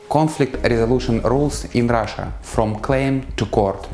conflict resolution rules in Russia from claim to court.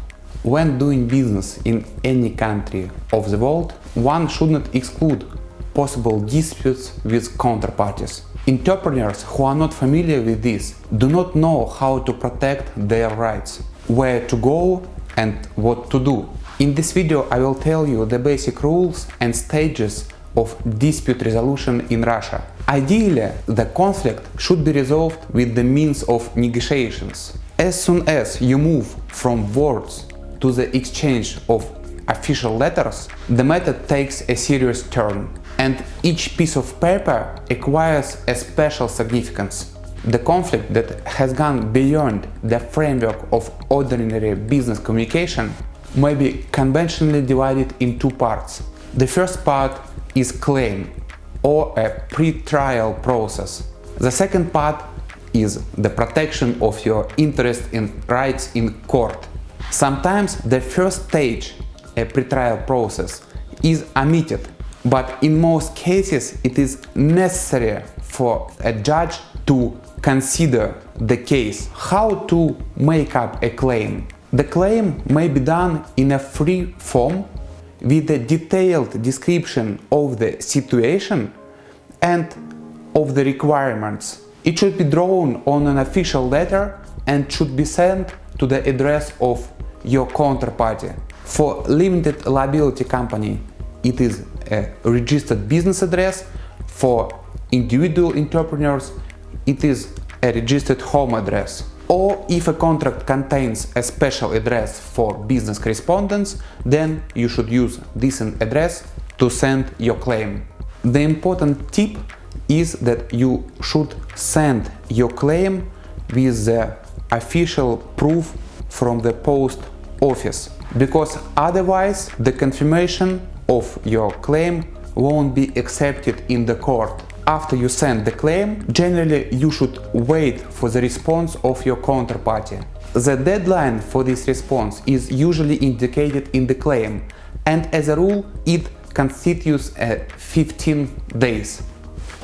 When doing business in any country of the world, one should not exclude possible disputes with counterparties. Entrepreneurs who are not familiar with this do not know how to protect their rights, where to go and what to do. In this video I will tell you the basic rules and stages of dispute resolution in Russia. Ideally, the conflict should be resolved with the means of negotiations. As soon as you move from words to the exchange of official letters, the matter takes a serious turn, and each piece of paper acquires a special significance. The conflict that has gone beyond the framework of ordinary business communication may be conventionally divided in two parts. The first part is claim, or a pre-trial process. The second part is the protection of your interest and rights in court. Sometimes the first stage, a pre-trial process, is omitted, but in most cases it is necessary for a judge to consider the case. How to make up a claim? The claim may be done in a free form with a detailed description of the situation and of the requirements. It should be drawn on an official letter and should be sent to the address of your counterparty. For limited liability company, it is a registered business address. For individual entrepreneurs, it is a registered home address. Or if a contract contains a special address for business correspondence, then you should use this address to send your claim. The important tip is that you should send your claim with the official proof from the post office, because otherwise the confirmation of your claim won't be accepted in the court. After you send the claim, generally you should wait for the response of your counterparty. The deadline for this response is usually indicated in the claim, and as a rule it constitutes 15 days.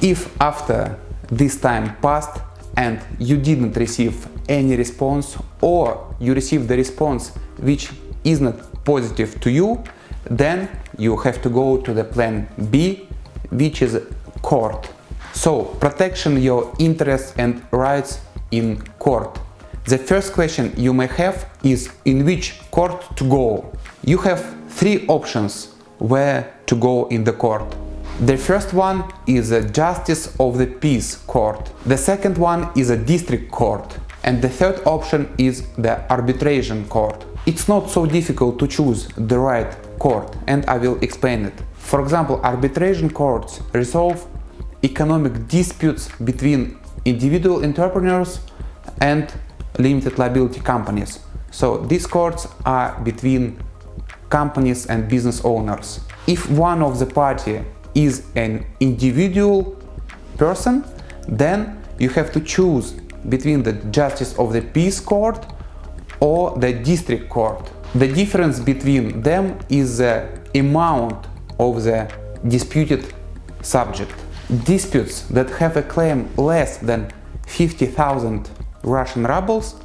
If after this time passed and you didn't receive any response, or you received the response which is not positive to you, then you have to go to the plan B, which is court. So, protection your interests and rights in court. The first question you may have is in which court to go. You have three options where to go in the court. The first one is a Justice of the Peace court. The second one is a district court. And the third option is the arbitration court. It's not so difficult to choose the right court, and I will explain it. For example, arbitration courts resolve economic disputes between individual entrepreneurs and limited liability companies. So these courts are between companies and business owners. If one of the party is an individual person, then you have to choose between the Justice of the Peace court or the district court. The difference between them is the amount of the disputed subject. Disputes that have a claim less than 50,000 Russian rubles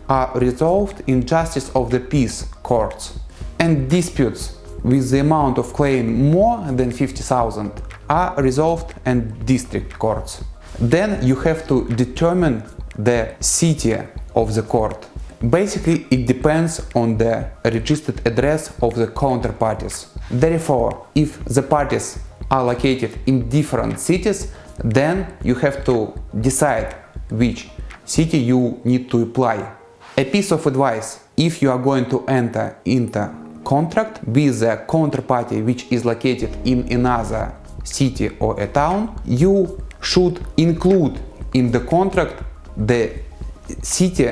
are resolved in Justice of the Peace courts, and disputes with the amount of claim more than 50,000 are resolved in district courts. Then you have to determine the city of the court. Basically, it depends on the registered address of the counterparties. Therefore, if the parties are located in different cities, then you have to decide which city you need to apply. A piece of advice: if you are going to enter into contract with a counterparty which is located in another city or a town, you should include in the contract the city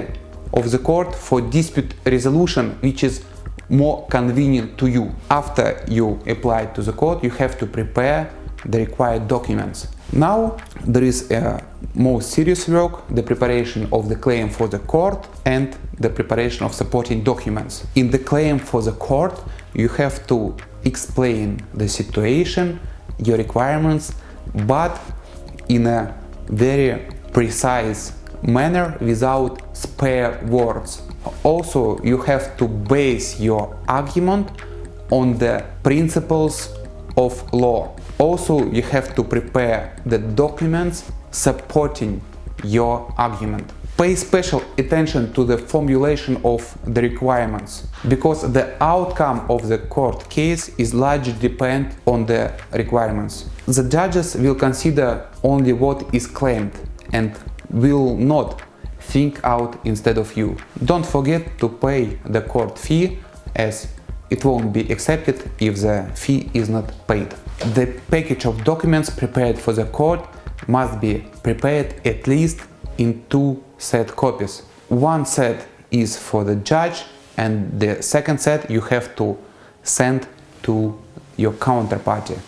of the court for dispute resolution which is more convenient to you. After you apply to the court, you have to prepare the required documents. Now there is a more serious work, the preparation of the claim for the court and the preparation of supporting documents. In the claim for the court, you have to explain the situation, your requirements, but in a very precise manner without spare words. Also, you have to base your argument on the principles of law. Also, you have to prepare the documents supporting your argument. Pay special attention to the formulation of the requirements, because the outcome of the court case is largely dependent on the requirements. The judges will consider only what is claimed and will not think out instead of you. Don't forget to pay the court fee, as it won't be accepted if the fee is not paid. The package of documents prepared for the court must be prepared at least in 2 set copies. One set is for the judge, and the second set you have to send to your counterparty.